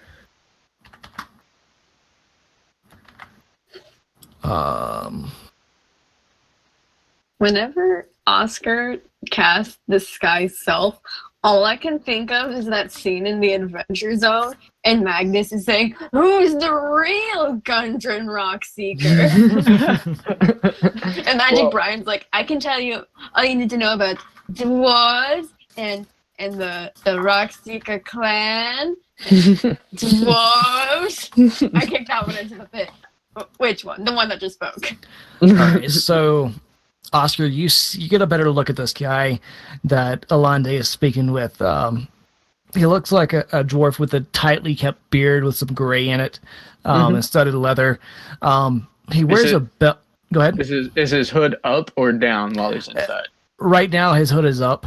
Whenever Oscar casts Disguise Self, all I can think of is that scene in the Adventure Zone, and Magnus is saying, "Who's the real Gundren Rockseeker?" And Magic Brian's like, "I can tell you all you need to know about dwarves and the Rockseeker clan. Dwarves." I kicked that one into the pit. Which one? The one that just spoke. All right, so Oscar, you get a better look at this guy that Alande is speaking with. He looks like a dwarf with a tightly kept beard with some gray in it, and studded leather. He wears a belt. Go ahead. Is his hood up or down while he's inside? Right now, his hood is up.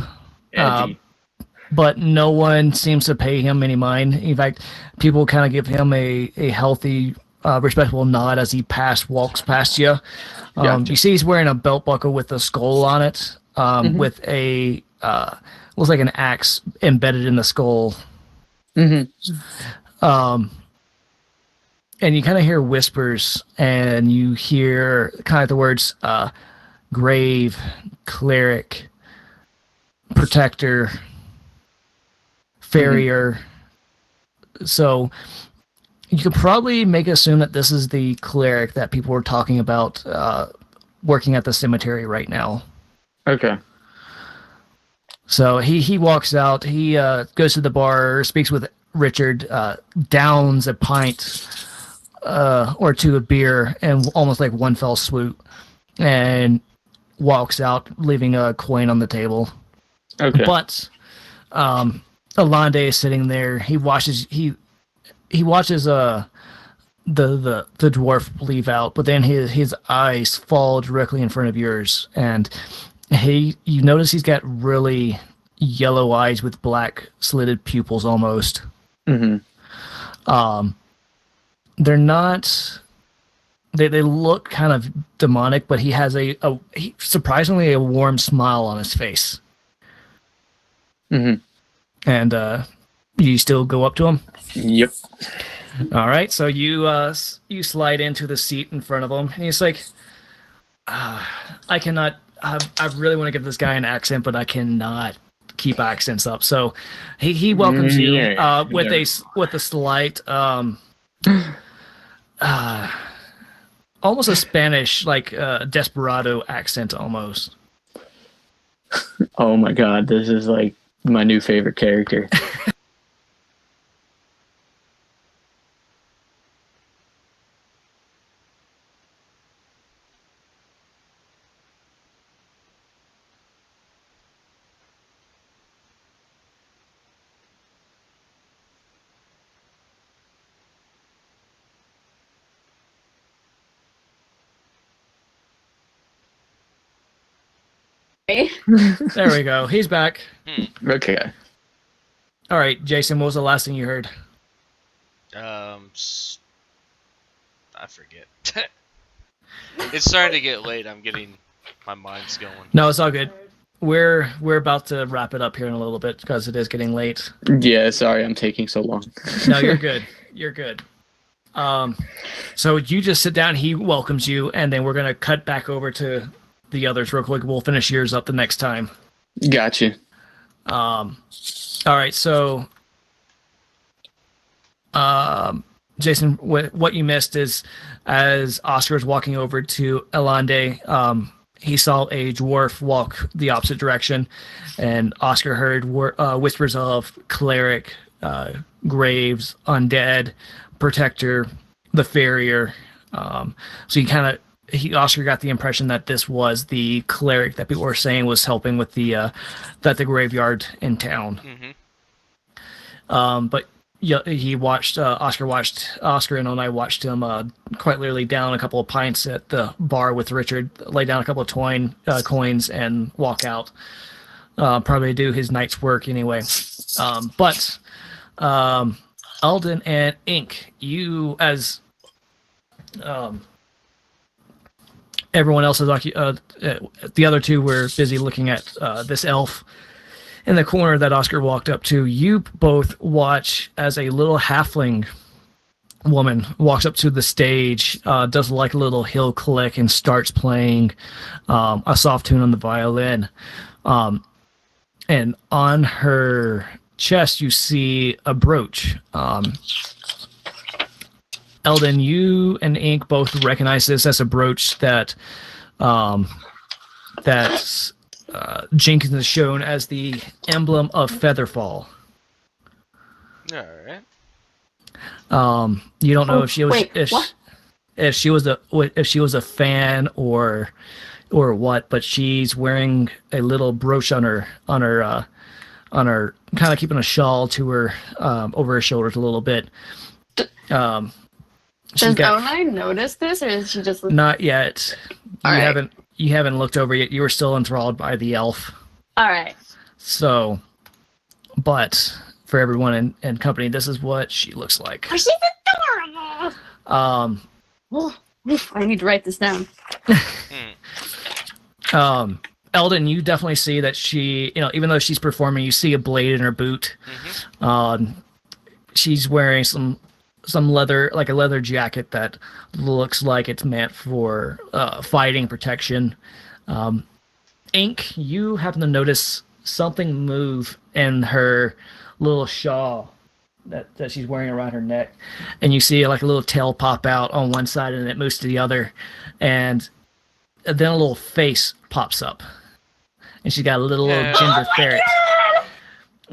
But no one seems to pay him any mind. In fact, people kind of give him a healthy, respectful nod as he walks past you. Gotcha. You see he's wearing a belt buckle with a skull on it, with a looks like an axe embedded in the skull. And you kind of hear whispers, and you hear kind of the words grave, cleric, protector, farrier. So you could probably assume that this is the cleric that people were talking about working at the cemetery right now. Okay. So he walks out. He goes to the bar, speaks with Richard, downs a pint or two of beer, and almost like one fell swoop, and walks out, leaving a coin on the table. Okay. But Alande is sitting there. He watches the dwarf leave out, but then his eyes fall directly in front of yours, and you notice he's got really yellow eyes with black slitted pupils almost. They're not. They look kind of demonic, but he has surprisingly a warm smile on his face. And you still go up to him? Yep. All right, so you slide into the seat in front of him, and he's like, I cannot. I really want to give this guy an accent, but I cannot keep accents up. So he welcomes you with a slight, almost a Spanish desperado accent almost. Oh my god, this is like my new favorite character. There we go. He's back. Okay. All right, Jason, what was the last thing you heard? I forget. It's starting to get late. My mind's going. No, it's all good. We're about to wrap it up here in a little bit because it is getting late. Yeah, sorry I'm taking so long. No, you're good. You're good. So you just sit down, he welcomes you, and then we're going to cut back over to the others real quick. We'll finish yours up the next time. Gotcha. All right, so Jason, what you missed is as Oscar was walking over to Alande, he saw a dwarf walk the opposite direction, and Oscar heard whispers of cleric, graves, undead, protector, the farrier. So Oscar got the impression that this was the cleric that people were saying was helping with the graveyard in town. But he watched Oscar and I watched him quite literally down a couple of pints at the bar with Richard, lay down a couple of coins and walk out. Probably do his night's work anyway. But Eldon and Ink, you as everyone else is the other two were busy looking at this elf in the corner that Oscar walked up to. You both watch as a little halfling woman walks up to the stage, does like a little hill click, and starts playing a soft tune on the violin. And on her chest, you see a brooch. Eldon, you and Ink both recognize this as a brooch that Jenkins has shown as the emblem of Featherfall. All right. You don't know if she was wait, if she was a fan or what, but she's wearing a little brooch on her kind of keeping a shawl to her over her shoulders a little bit. Does Onai notice this, or is she just not yet? All You haven't looked over yet. You were still enthralled by the elf. All right. So, but for everyone in company, this is what she looks like. Oh, she's adorable. I need to write this down. Eldon, you definitely see that she, even though she's performing, you see a blade in her boot. Mm-hmm. She's wearing some leather, like a leather jacket that looks like it's meant for fighting protection. Ink, you happen to notice something move in her little shawl that she's wearing around her neck, and you see like a little tail pop out on one side and it moves to the other, and then a little face pops up, and she's got a little ginger ferret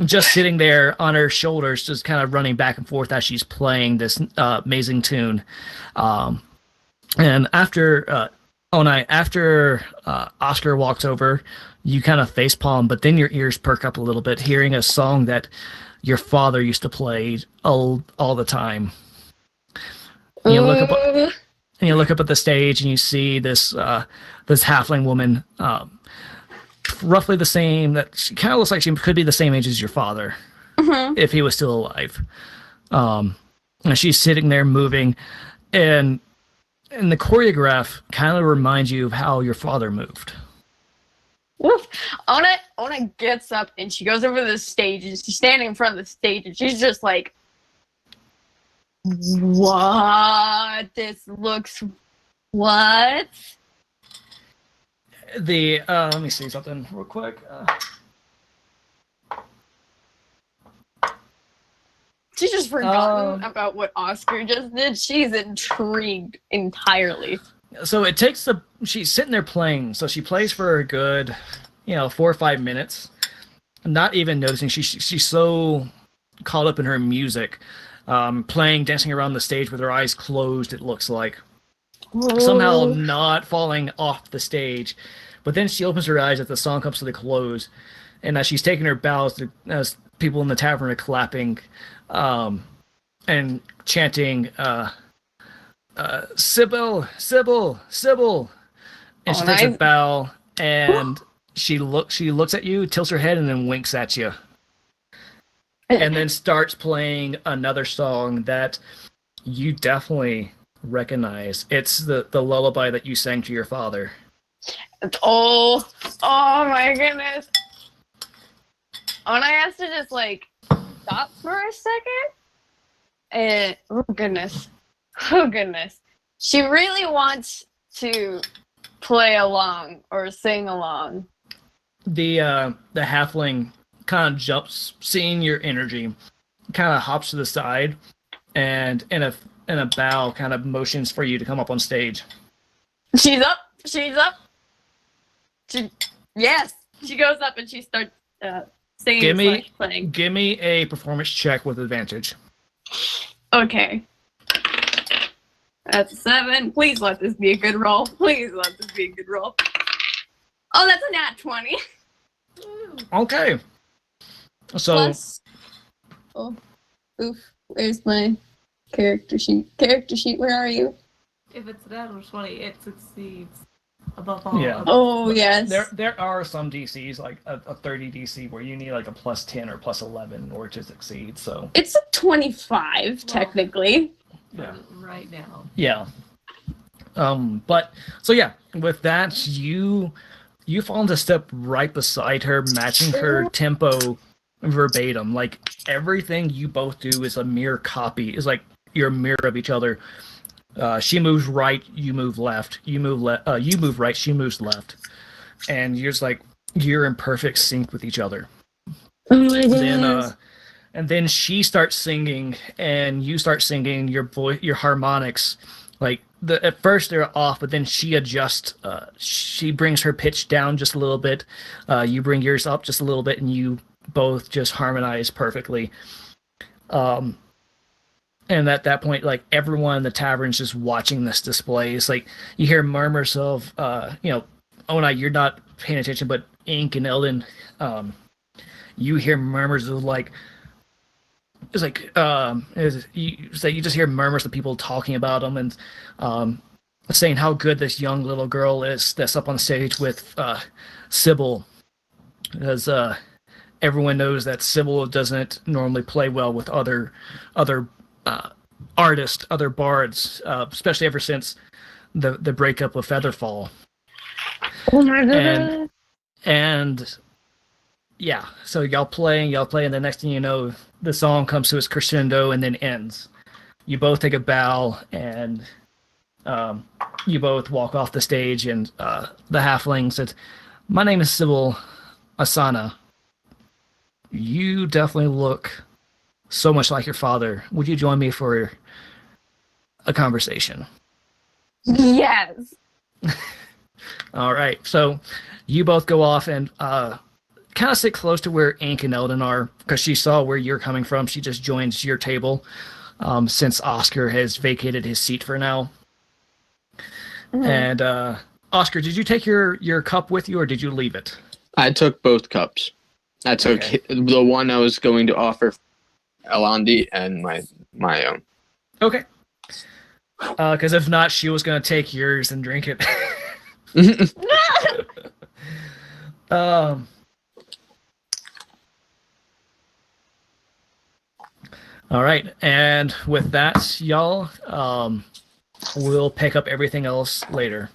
just sitting there on her shoulders, just kind of running back and forth as she's playing this amazing tune. And after Oscar walks over, you kind of facepalm, but then your ears perk up a little bit, hearing a song that your father used to play all the time. And you look up at the stage, and you see this halfling woman, roughly the same. That she kind of looks like she could be the same age as your father, if he was still alive. And she's sitting there moving, and the choreograph kind of reminds you of how your father moved. Woof. Ona gets up and she goes over to the stage, and she's standing in front of the stage, and she's just like, "What? This looks what?" Let me see something real quick. She's just forgotten about what Oscar just did. She's intrigued entirely. So it takes she's sitting there playing. So she plays for a good, 4 or 5 minutes, not even noticing. She's so caught up in her music, playing, dancing around the stage with her eyes closed. It looks like somehow not falling off the stage. But then she opens her eyes as the song comes to the close, and as she's taking her bows, as people in the tavern are clapping and chanting, Sybil, Sybil, Sybil. And she takes a bow, and she looks at you, tilts her head, and then winks at you. And then starts playing another song that you definitely recognize. It's the lullaby that you sang to your father. Oh my goodness. Ona has to just stop for a second. And oh goodness. She really wants to play along or sing along. The halfling kind of jumps, seeing your energy, kind of hops to the side, and in a bow kind of motions for you to come up on stage. She's up. She goes up and she starts singing. Playing. Give me a performance check with advantage. Okay. That's a 7. Please let this be a good roll. Oh, that's a nat 20. Okay. So. Plus, where's my character sheet? Where are you? If it's a natural 20, it succeeds. Above all. Yeah. Oh, yes. There are some DCs, like a 30 DC, where you need like a plus 10 or plus 11 or to succeed. So It's a 25, technically. yeah. Right now. Yeah. But so yeah, with that, you fall into step right beside her, matching her tempo verbatim. Like everything you both do is a mirror copy. Is like you're a mirror of each other. She moves right, you move left. You move you move right, she moves left, and you're just like you're in perfect sync with each other. Oh my goodness. And then she starts singing, and you start singing your harmonics. Like at first they're off, but then she adjusts. She brings her pitch down just a little bit. You bring yours up just a little bit, and you both just harmonize perfectly. And at that point, like everyone in the tavern's just watching this display. It's like you hear murmurs of, Ona, you're not paying attention, but Ink and Eldon, you hear murmurs of like. It's like you just hear murmurs of people talking about them and saying how good this young little girl is that's up on stage with Sybil, because everyone knows that Sybil doesn't normally play well with other artists, other bards, especially ever since the breakup of Featherfall. Oh my goodness. And yeah, so y'all play, and the next thing you know, the song comes to its crescendo and then ends. You both take a bow, and you both walk off the stage, and the halfling says, "My name is Sybil Asana. You definitely look so much like your father. Would you join me for a conversation?" Yes. All right, so you both go off and kind of sit close to where Ink and Eldon are, because she saw where you're coming from. She just joins your table since Oscar has vacated his seat for now. Mm-hmm. And Oscar, did you take your cup with you, or did you leave it? I took both cups. I took the one I was going to offer Elandi and my own. Okay. Because if not, she was going to take yours and drink it. All right, and with that, y'all, we'll pick up everything else later.